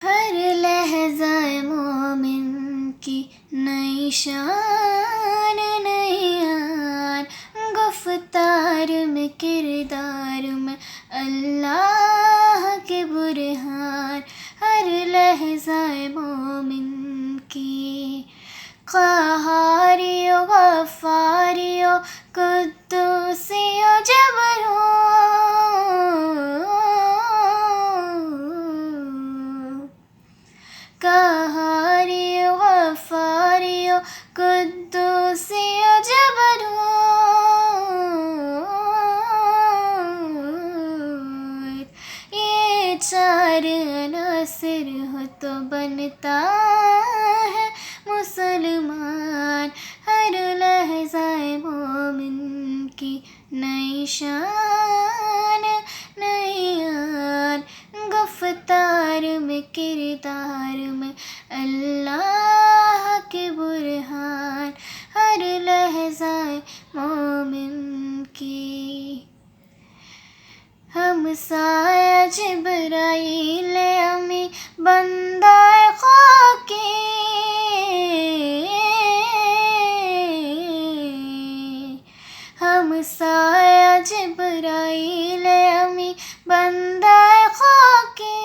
ہر لحظہ مومن کی نئی شان نئی آن، گفتار میں کردار میں اللہ کے برہان، ہر لحظہ مومن کی قہاری و غفاری و قدوسی و جبروت، قہاری و غفاری و قدوسی و جبروت، یہ چار عناصر ہو تو بنتا ہے مسلمان، ہر لحظہ مومن کی نئی شان نئی آن، گفتار میں کردار میں اللہ کے برہان، ہر لحظہ مومن کی ہم سایہ جبرائیل امی بندہ خاکی، ہم سایہ جبرائیل امی بندہ خاکی،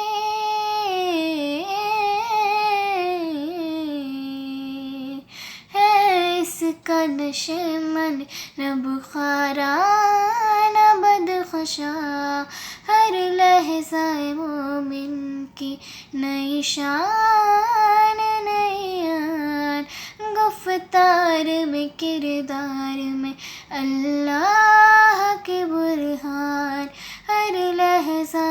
ہے اس کا نشمن نہ بخارا نہ بدخشاں، ہر لحظہ مومن کی نئی شان نئی آن، گفتار میں کردار میں اللہ کے برہان، ہر لحظہ